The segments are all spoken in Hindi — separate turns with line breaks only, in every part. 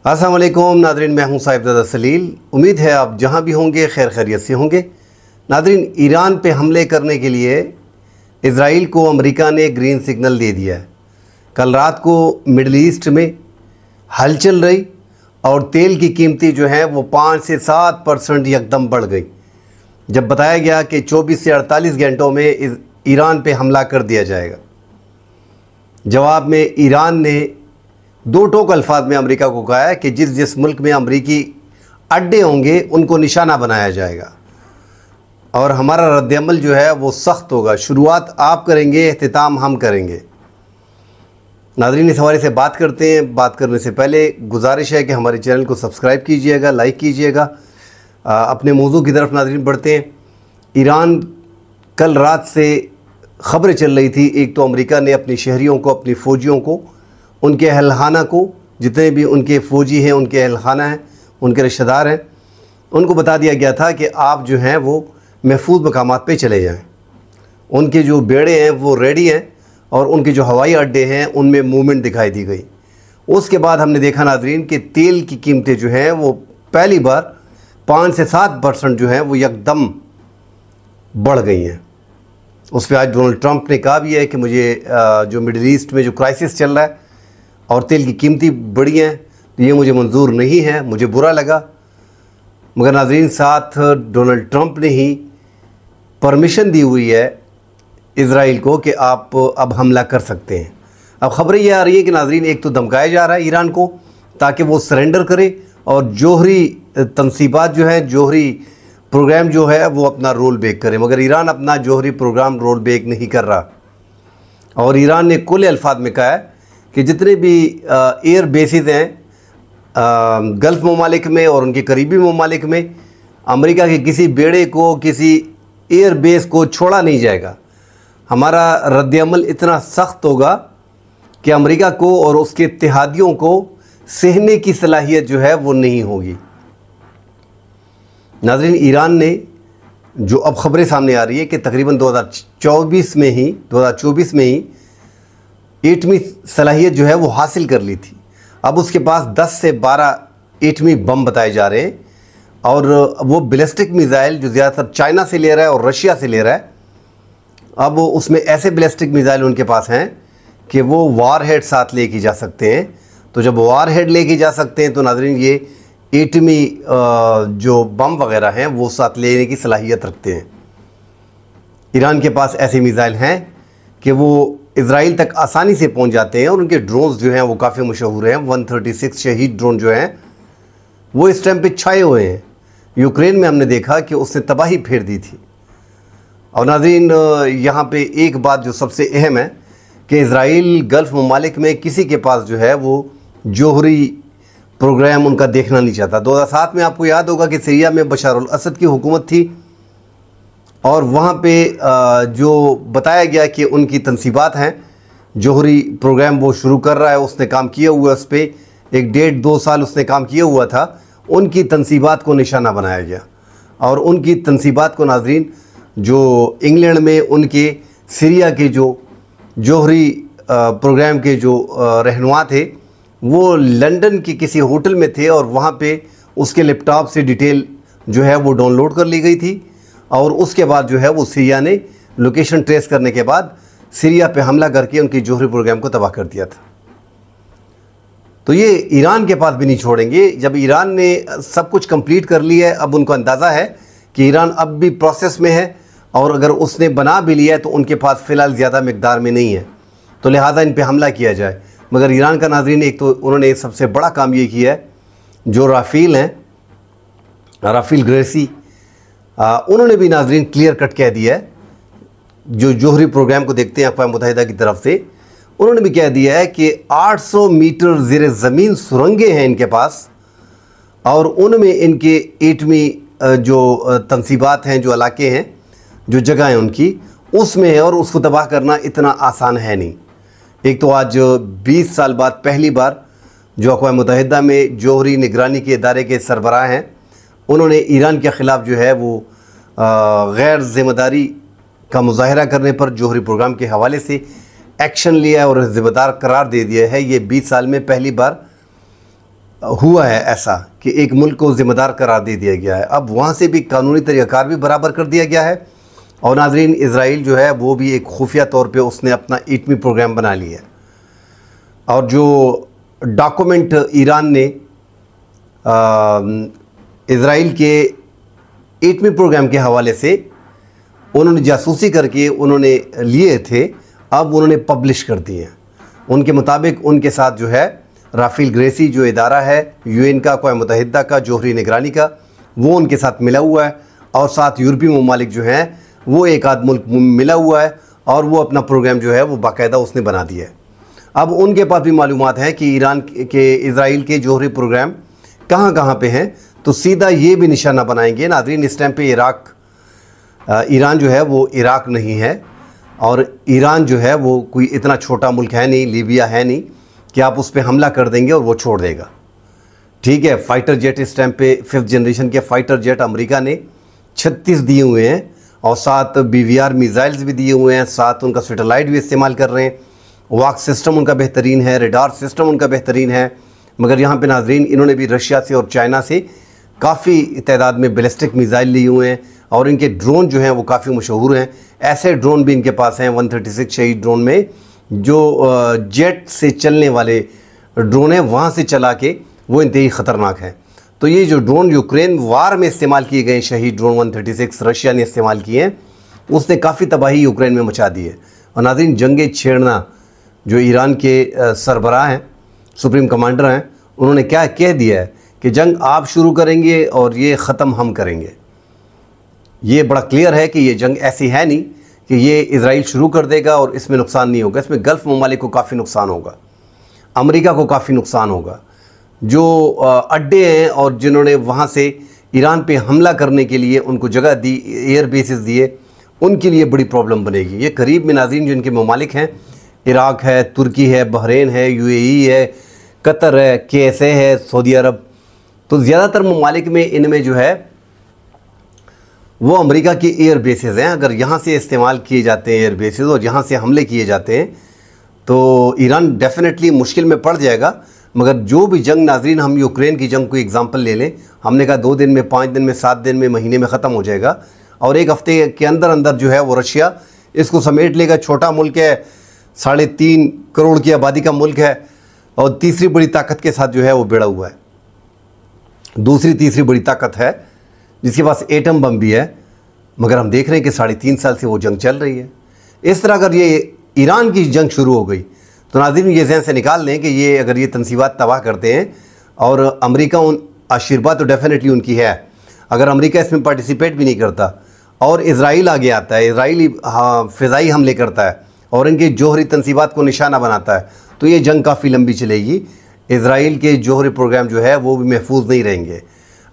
अस्सलाम वालेकुम नादरीन, मैं हूं साहिबजादा सलील। उम्मीद है आप जहां भी होंगे खैर खैरियत से होंगे। नादरीन, ईरान पे हमले करने के लिए इज़राइल को अमेरिका ने ग्रीन सिग्नल दे दिया है। कल रात को मिडल ईस्ट में हलचल रही और तेल की कीमतें जो है वो 5 से 7% यकदम बढ़ गई जब बताया गया कि 24 से 48 घंटों में ईरान पे हमला कर दिया जाएगा। जवाब में ईरान ने दो टोक अल्फाज में अमेरिका को कहा है कि जिस जिस मुल्क में अमरीकी अड्डे होंगे उनको निशाना बनाया जाएगा और हमारा रद्दअमल जो है वो सख्त होगा। शुरुआत आप करेंगे, इख्तिताम हम करेंगे। नाज़रीन, इस हवाले से बात करते हैं। बात करने से पहले गुजारिश है कि हमारे चैनल को सब्सक्राइब कीजिएगा, लाइक कीजिएगा। अपने मौजू की तरफ नाज़रीन बढ़ते हैं। ईरान कल रात से ख़बरें चल रही थी। एक तो अमेरिका ने अपने शहरियों को, अपनी फ़ौजियों को, उनके अहलखाना को, जितने भी उनके फ़ौजी हैं, उनके अहलखाना हैं, उनके रिश्तेदार हैं, उनको बता दिया गया था कि आप जो हैं वो महफूज मकामात पे चले जाएं। उनके जो बेड़े हैं वो रेडी हैं और उनके जो हवाई अड्डे हैं उनमें मूवमेंट दिखाई दी गई। उसके बाद हमने देखा नाज़रीन कि तेल की कीमतें जो हैं वो पहली बार 5 से 7% जो हैं वो यकदम बढ़ गई हैं। उस पर आज डोनाल्ड ट्रंप ने कहा भी है कि मुझे जो मिडल ईस्ट में जो क्राइसिस चल रहा है और तेल की कीमतें बढ़ी हैं तो ये मुझे मंजूर नहीं है, मुझे बुरा लगा। मगर नाज़रीन, साथ डोनाल्ड ट्रंप ने ही परमिशन दी हुई है इज़राइल को कि आप अब हमला कर सकते हैं। अब ख़बरें ये आ रही है कि नाज़रीन, एक तो धमकाया जा रहा है ईरान को ताकि वो सरेंडर करे और जोहरी तनसीबात जो है, जोहरी प्रोग्राम जो है वो अपना रोल बैक करे। मगर ईरान अपना जोहरी प्रोग्राम रोल बैक नहीं कर रहा और ईरान ने खुले अल्फाज में कहा है कि जितने भी एयर बेसिस हैं गल्फ़ ममालिक में और उनके करीबी ममालिक में, अमेरिका के किसी बेड़े को, किसी एयर बेस को छोड़ा नहीं जाएगा। हमारा रद्दअमल इतना सख्त होगा कि अमेरिका को और उसके इत्तेहादियों को सहने की सलाहियत जो है वो नहीं होगी। नाज़रीन, ईरान ने जो अब ख़बरें सामने आ रही है कि तकरीबन 2024 में ही एटमी सलाहियत जो है वो हासिल कर ली थी। अब उसके पास 10 से 12 एटमी बम बताए जा रहे हैं और वो बैलिस्टिक मिज़ाइल जो ज़्यादातर चाइना से ले रहा है और रशिया से ले रहा है। अब उसमें ऐसे बैलिस्टिक मिज़ाइल उनके पास हैं कि वो वार हेड साथ लेके जा सकते हैं। तो जब वार हेड लेके जा सकते हैं तो नाज़रीन, ये एटमी जो बम वगैरह हैं वो साथ लेने की सलाहियत रखते हैं। ईरान के पास ऐसे मिज़ाइल हैं कि वो इज़राइल तक आसानी से पहुंच जाते हैं और उनके ड्रोन्स जो हैं वो काफ़ी मशहूर हैं। 136 शहीद ड्रोन जो हैं वो इस टाइम पे छाए हुए हैं। यूक्रेन में हमने देखा कि उसने तबाही फेर दी थी। और नाज़रीन, यहाँ पे एक बात जो सबसे अहम है कि इज़राइल गल्फ़ ममालिक में किसी के पास जो है वो जोहरी प्रोग्राम उनका देखना नहीं चाहता। 2007 में आपको याद होगा कि सीरिया में बशार अल असद की हुकूमत थी और वहाँ पे जो बताया गया कि उनकी तनसीबात हैं, जोहरी प्रोग्राम वो शुरू कर रहा है, उसने काम किया हुआ है, उस पर 1-1.5-2 साल उसने काम किया हुआ था। उनकी तनसीबात को निशाना बनाया गया और उनकी तनसीबात को नाज़रीन, जो इंग्लैंड में उनके सीरिया के जो जोहरी प्रोग्राम के जो रहनुमा थे वो लंदन के किसी होटल में थे और वहाँ पे उसके लैपटॉप से डिटेल जो है वो डाउनलोड कर ली गई थी और उसके बाद जो है वो सीरिया ने लोकेशन ट्रेस करने के बाद सीरिया पे हमला करके उनकी जोहरी प्रोग्राम को तबाह कर दिया था। तो ये ईरान के पास भी नहीं छोड़ेंगे। जब ईरान ने सब कुछ कंप्लीट कर लिया है, अब उनको अंदाज़ा है कि ईरान अब भी प्रोसेस में है और अगर उसने बना भी लिया है तो उनके पास फ़िलहाल ज़्यादा मकदार में नहीं है, तो लिहाजा इन पर हमला किया जाए। मगर ईरान का नाज़रीन, एक तो उन्होंने सबसे बड़ा काम ये किया है, जो राफ़ेल हैं, राफ़ेल ग्रेसी, उन्होंने भी नाज़रीन क्लियर कट कह दिया है। जो जोहरी प्रोग्राम को देखते हैं अक़वाम मुत्तहिदा की तरफ से, उन्होंने भी कह दिया है कि 800 मीटर ज़ेर ज़मीन सुरंगें हैं इनके पास और उनमें इनके एटमी जो तनसीबात हैं, जो इलाके हैं, जो जगह हैं उनकी, उसमें है और उसको तबाह करना इतना आसान है नहीं। एक तो आज 20 साल बाद पहली बार जो अक़वाम मुत्तहिदा में जोहरी निगरानी के इदारे के सरबराह हैं, उन्होंने ईरान के ख़िलाफ़ जो है वो गैर ज़िम्मेदारी का मुज़ाहरा करने पर जोहरी प्रोग्राम के हवाले से एक्शन लिया है और ज़िम्मेदार करार दे दिया है। ये 20 साल में पहली बार हुआ है ऐसा कि एक मुल्क को ज़िम्मेदार करार दे दिया गया है। अब वहाँ से भी कानूनी तरीक़ाकार भी बराबर कर दिया गया है। और नाज़रीन, इज़राइल जो है वो भी एक खुफिया तौर पे उसने अपना एटमी प्रोग्राम बना लिया है। और जो डॉक्यूमेंट ईरान ने इज़राइल के एटमी प्रोग्राम के हवाले से उन्होंने जासूसी करके उन्होंने लिए थे, अब उन्होंने पब्लिश कर दिए हैं। उनके मुताबिक उनके साथ जो है राफेल ग्रेसी जो इदारा है यूएन का, अक़वाम मुत्तहिदा का, जोहरी निगरानी का, वो उनके साथ मिला हुआ है। और साथ यूरोपीय ममालिक जो हैं वो एक आध मुल्क मिला हुआ है और वो अपना प्रोग्राम जो है वो बाकायदा उसने बना दिया है। अब उनके पास भी मालूमात है कि ईरान के इज़राइल के जोहरी प्रोग्राम कहाँ कहाँ पे हैं, तो सीधा ये भी निशाना बनाएंगे। नाज़रीन, इस टाइम पे ईरान जो है वो इराक नहीं है, और ईरान जो है वो कोई इतना छोटा मुल्क है नहीं, लीबिया है नहीं कि आप उस पर हमला कर देंगे और वो छोड़ देगा। ठीक है, फ़ाइटर जेट इस टाइम पे 5th जनरेशन के फ़ाइटर जेट अमेरिका ने 36 दिए हुए हैं, और साथ BVR मिसाइल्स भी दिए हुए हैं, साथ उनका सैटेलाइट भी इस्तेमाल कर रहे हैं। वाक सिस्टम उनका बेहतरीन है, रडार सिस्टम उनका बेहतरीन है। मगर यहाँ पे नाज़रीन, इन्होंने भी रशिया से और चाइना से काफ़ी तादाद में बैलिस्टिक मिसाइल लिए हुए हैं, और इनके ड्रोन जो हैं वो काफ़ी मशहूर हैं। ऐसे ड्रोन भी इनके पास हैं 136 शहीद ड्रोन में, जो जेट से चलने वाले ड्रोन हैं, वहाँ से चला के वो इंतहाई ख़तरनाक है। तो ये जो ड्रोन यूक्रेन वार में इस्तेमाल किए गए शहीद ड्रोन 136 रशिया ने इस्तेमाल किए हैं, उसने काफ़ी तबाही यूक्रेन में मचा दी है। और नाज़रीन, जंग छेड़ना जो ईरान के सरबराह हैं, सुप्रीम कमांडर हैं, उन्होंने क्या कह दिया है कि जंग आप शुरू करेंगे और ये ख़त्म हम करेंगे। ये बड़ा क्लियर है कि ये जंग ऐसी है नहीं कि ये इज़राइल शुरू कर देगा और इसमें नुकसान नहीं होगा। इसमें गल्फ़ ममालिक को काफ़ी नुकसान होगा, अमेरिका को काफ़ी नुकसान होगा। जो अड्डे हैं और जिन्होंने वहाँ से ईरान पे हमला करने के लिए उनको जगह दी, एयर बेसिस दिए, उनके लिए बड़ी प्रॉब्लम बनेगी। ये करीब में नाज़रीन जिनके ममालिक हैं, इराक़ है, तुर्की है, बहरीन है, UAE है, कतर है, KSA है, सऊदी अरब, तो ज़्यादातर ममालिक में इनमें जो है वो अमेरिका की एयर बेसिस हैं। अगर यहाँ से इस्तेमाल किए जाते हैं एयर बेसिस और यहाँ से हमले किए जाते हैं तो ईरान डेफिनेटली मुश्किल में पड़ जाएगा। मगर जो भी जंग, नाज़रीन, हम यूक्रेन की जंग को एग्ज़ाम्पल ले लें, हमने कहा 2 दिन में, 5 दिन में, 7 दिन में, महीने में ख़त्म हो जाएगा, और 1 हफ़्ते के अंदर अंदर जो है वो रशिया इसको समेट लेगा। छोटा मुल्क है, 3.5 करोड़ की आबादी का मुल्क है, और तीसरी बड़ी ताकत के साथ जो है वो भिड़ा हुआ है। दूसरी तीसरी बड़ी ताकत है जिसके पास एटम बम भी है, मगर हम देख रहे हैं कि 3.5 साल से वो जंग चल रही है। इस तरह अगर ये ईरान की जंग शुरू हो गई तो नाज़रीन ये जहन से निकाल लें कि ये अगर ये तनसीबात तबाह करते हैं, और अमेरिका उन आशीर्वाद तो डेफिनेटली उनकी है, अगर अमेरिका इसमें पार्टिसिपेट भी नहीं करता और इज़राइल आगे आता है, इज़राइल फ़िज़ाई हमले करता है और इनके जोहरी तनसीबात को निशाना बनाता है, तो ये जंग काफ़ी लंबी चलेगी। इज़राइल के जोहरी प्रोग्राम जो है वो भी महफूज नहीं रहेंगे।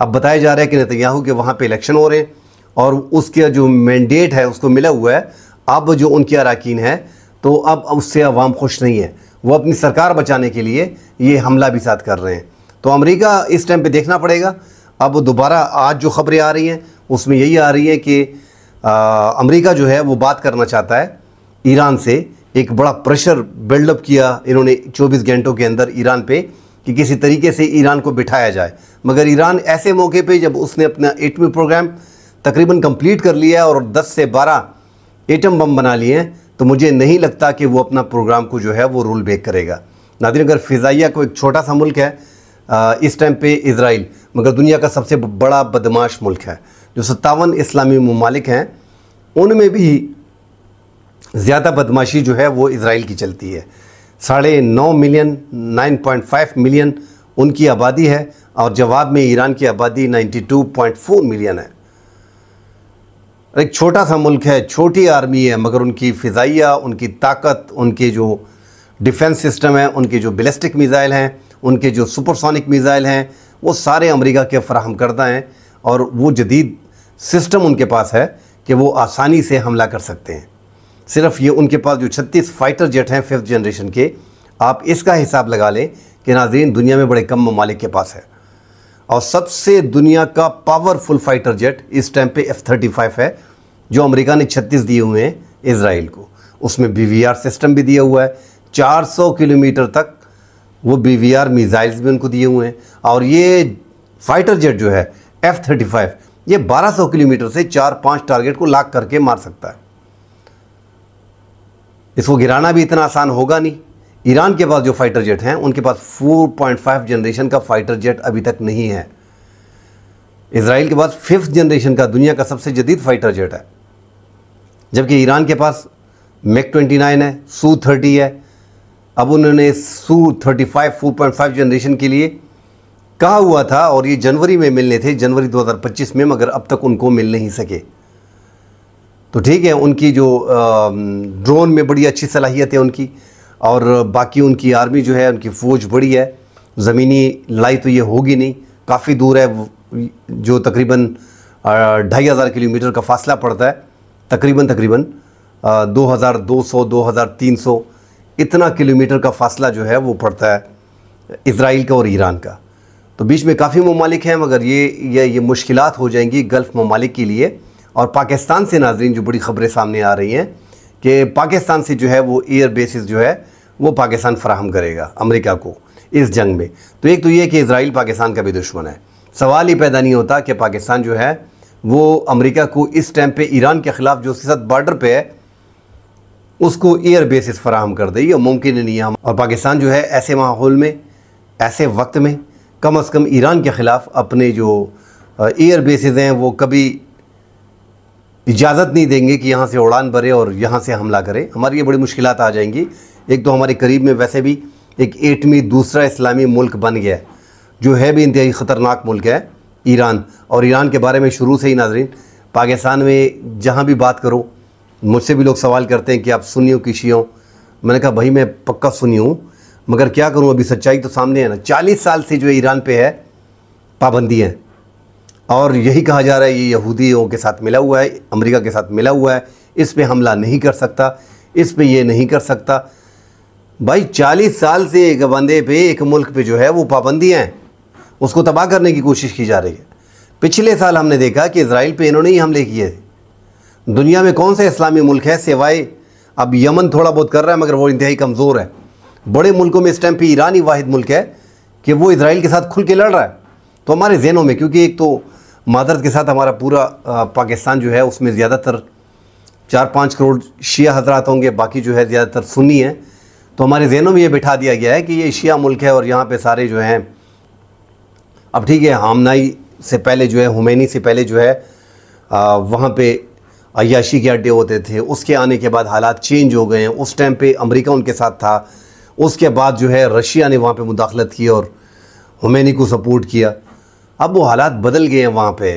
अब बताया जा रहा है कि नेतन्याहू के वहाँ पे इलेक्शन हो रहे हैं और उसका जो मैंडेट है उसको मिला हुआ है। अब जो उनके अरकान है तो अब उससे अवाम खुश नहीं है, वो अपनी सरकार बचाने के लिए ये हमला भी साथ कर रहे हैं। तो अमेरिका इस टाइम पे देखना पड़ेगा। अब दोबारा आज जो ख़बरें आ रही हैं उसमें यही आ रही है कि अमेरिका जो है वो बात करना चाहता है ईरान से। एक बड़ा प्रेशर बिल्डअप किया इन्होंने 24 घंटों के अंदर ईरान पे कि किसी तरीके से ईरान को बिठाया जाए, मगर ईरान ऐसे मौके पे जब उसने अपना एटमी प्रोग्राम तकरीबन कंप्लीट कर लिया और 10 से 12 एटम बम बना लिए हैं, तो मुझे नहीं लगता कि वो अपना प्रोग्राम को जो है वो रोल बैक करेगा। नाज़रीन, अगर फ़िज़ाइया को एक छोटा सा मुल्क है इस टाइम पे इज़राइल, मगर दुनिया का सबसे बड़ा बदमाश मुल्क है। जो 57 इस्लामी ममालिक हैं उनमें भी ज़्यादा बदमाशी जो है वो इज़राइल की चलती है। 9.5 मिलियन 9.5 मिलियन उनकी आबादी है और जवाब में ईरान की आबादी 92.4 मिलियन है। एक छोटा सा मुल्क है, छोटी आर्मी है, मगर उनकी फ़िज़ाइया, उनकी ताकत, उनके जो डिफेंस सिस्टम है, उनके जो बैलिस्टिक मिज़ाइल हैं, उनके जो सुपरसोनिक मिज़ाइल हैं, वो सारे अमेरिका के फ़राहम करदा हैं और वो जदीद सिस्टम उनके पास है कि वो आसानी से हमला कर सकते हैं। सिर्फ ये उनके पास जो 36 फ़ाइटर जेट हैं 5th जनरेशन के, आप इसका हिसाब लगा लें कि नाज़रीन दुनिया में बड़े कम ममालिक के पास है। और सबसे दुनिया का पावरफुल फ़ाइटर जेट इस टाइम पे F-35 है, जो अमेरिका ने 36 दिए हुए हैं इज़राइल को। उसमें BVR सिस्टम भी दिया हुआ है। 400 किलोमीटर तक वो BVR मिसाइल्स भी उनको दिए हुए हैं। और ये फाइटर जेट जो है F-35, ये 1200 किलोमीटर से 4-5 टारगेट को लॉक करके मार सकता है। इसको गिराना भी इतना आसान होगा नहीं। ईरान के पास जो फाइटर जेट हैं उनके पास 4.5 जनरेशन का फाइटर जेट अभी तक नहीं है। इजराइल के पास 5th जनरेशन का दुनिया का सबसे जदीद फाइटर जेट है, जबकि ईरान के पास MiG-29 है, Su-30 है। अब उन्होंने Su-35 4.5 जनरेशन के लिए कहा हुआ था और ये जनवरी में मिलने थे, जनवरी 2025 में, मगर अब तक उनको मिल नहीं सके। तो ठीक है, उनकी जो ड्रोन में बड़ी अच्छी सलाहियत है उनकी, और बाकी उनकी आर्मी जो है, उनकी फ़ौज बड़ी है। ज़मीनी लड़ाई तो ये होगी नहीं, काफ़ी दूर है, जो तकरीबन 2500 किलोमीटर का फासला पड़ता है, तकरीबन 2200-2300 इतना किलोमीटर का फासला जो है वो पड़ता है इज़राइल का और ईरान का। तो बीच में काफ़ी ममालिक हैं, मगर ये मुश्किलात हो जाएंगी गल्फ़ ममालिक के लिए। और पाकिस्तान से नाज़रीन जो बड़ी ख़बरें सामने आ रही हैं कि पाकिस्तान से जो है वो एयर बेसिस जो है वो पाकिस्तान फ़राहम करेगा अमेरिका को इस जंग में। तो एक तो ये कि इज़राइल पाकिस्तान का भी दुश्मन है, सवाल ही पैदा नहीं होता कि पाकिस्तान जो है वो अमेरिका को इस टाइम पे ईरान के ख़िलाफ़ जो उसके साथ बॉर्डर पे है उसको एयर बेसिस फ़राहम कर दे, ये मुमकिन नहीं है। और पाकिस्तान जो है ऐसे माहौल में, ऐसे वक्त में कम अज़ कम ईरान के ख़िलाफ़ अपने जो एयर बेसिस हैं वो कभी इजाज़त नहीं देंगे कि यहाँ से उड़ान भरे और यहाँ से हमला करें। हमारी ये बड़ी मुश्किलात आ जाएंगी। एक तो हमारे करीब में वैसे भी एक एटमी दूसरा इस्लामी मुल्क बन गया है, जो है भी इंतहाई ख़तरनाक मुल्क है ईरान। और ईरान के बारे में शुरू से ही नाज़रीन, पाकिस्तान में जहाँ भी बात करो, मुझसे भी लोग सवाल करते हैं कि आप सुन्नी हो कि शिया हो। मैंने कहा भाई मैं पक्का सुन्नी हूँ, मगर क्या करूँ, अभी सच्चाई तो सामने है ना। 40 साल से जो ईरान पे है पाबंदी है, और यही कहा जा रहा है ये यहूदियों के साथ मिला हुआ है, अमेरिका के साथ मिला हुआ है, इस पे हमला नहीं कर सकता, इस पे ये नहीं कर सकता। भाई 40 साल से एक बंदे पे, एक मुल्क पे जो है वो पाबंदियाँ हैं, उसको तबाह करने की कोशिश की जा रही है। पिछले साल हमने देखा कि इजराइल पे इन्होंने ही हमले किए थे। दुनिया में कौन सा इस्लामी मुल्क है सिवाय अब यमन थोड़ा बहुत कर रहा है, मगर वो इंतहाई कमज़ोर है। बड़े मुल्कों में इस टाइम पे ईरान ही वाहिद मुल्क है कि वो इजराइल के साथ खुल के लड़ रहा है। तो हमारे जहनों में, क्योंकि एक तो मादरत के साथ हमारा पूरा पाकिस्तान जो है उसमें ज़्यादातर 4-5 करोड़ शिया हजरात होंगे, बाकी जो है ज़्यादातर सुन्नी है। तो हमारे जहनों में ये बिठा दिया गया है कि ये शिया मुल्क है और यहाँ पे सारे जो हैं, अब ठीक है, हामनाई से पहले जो है, हुमैनी से पहले जो है वहाँ पे अय्याशी के अड्डे होते थे। उसके आने के बाद हालात चेंज हो गए हैं। उस टाइम पे अमेरिका उनके साथ था, उसके बाद जो है रशिया ने वहाँ पे मुदाखलत की और हुमैनी को सपोर्ट किया। अब वो हालात बदल गए हैं वहाँ पे,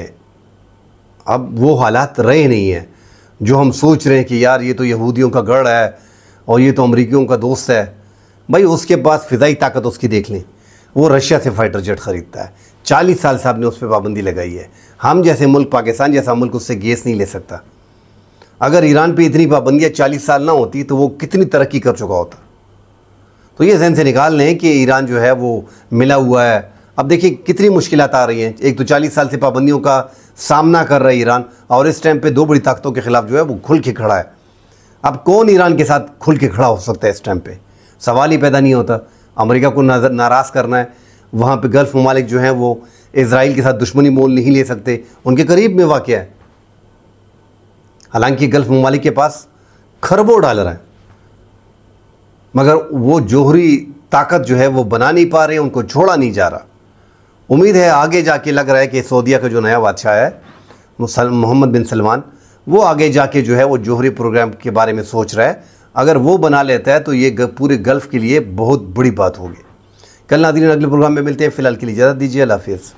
अब वो हालात रहे नहीं हैं जो हम सोच रहे हैं कि यार ये तो यहूदियों का गढ़ है और ये तो अमरीकियों का दोस्त है। भाई उसके पास फ़िज़ाई ताकत उसकी देख लें, वो रशिया से फाइटर जेट ख़रीदता है। 40 साल से आपने उस पर पाबंदी लगाई है। हम जैसे मुल्क, पाकिस्तान जैसा मुल्क उससे गैस नहीं ले सकता। अगर ईरान पे इतनी पाबंदियाँ 40 साल ना होती तो वो कितनी तरक्की कर चुका होता। तो ये जहन से निकाल लें कि ईरान जो है वो मिला हुआ है। अब देखिए कितनी मुश्किलात आ रही हैं। एक तो 40 साल से पाबंदियों का सामना कर रहा है ईरान, और इस टाइम पे दो बड़ी ताकतों के ख़िलाफ़ जो है वो खुल के खड़ा है। अब कौन ईरान के साथ खुल के खड़ा हो सकता है इस टाइम पे, सवाल ही पैदा नहीं होता। अमेरिका को नाराज़ करना है, वहाँ पे गल्फ़ ममालिक जो हैं वो इज़राइल के साथ दुश्मनी मोल नहीं ले सकते, उनके करीब में वाक़या है। हालांकि गल्फ़ ममालिक के पास खरबों डॉलर है, मगर वो जोहरी ताकत जो है वो बना नहीं पा रहे, उनको छोड़ा नहीं जा रहा। उम्मीद है आगे जाके, लग रहा है कि सऊदीया का जो नया बादशाह है मोहम्मद बिन सलमान, वो आगे जाके जो है वो जोहरी प्रोग्राम के बारे में सोच रहा है। अगर वो बना लेता है तो ये पूरे गल्फ़ के लिए बहुत बड़ी बात होगी। कल नाज़रीन अगले प्रोग्राम में मिलते हैं। फ़िलहाल के लिए इजाज़त दीजिए। अल्लाह हाफ़िज़।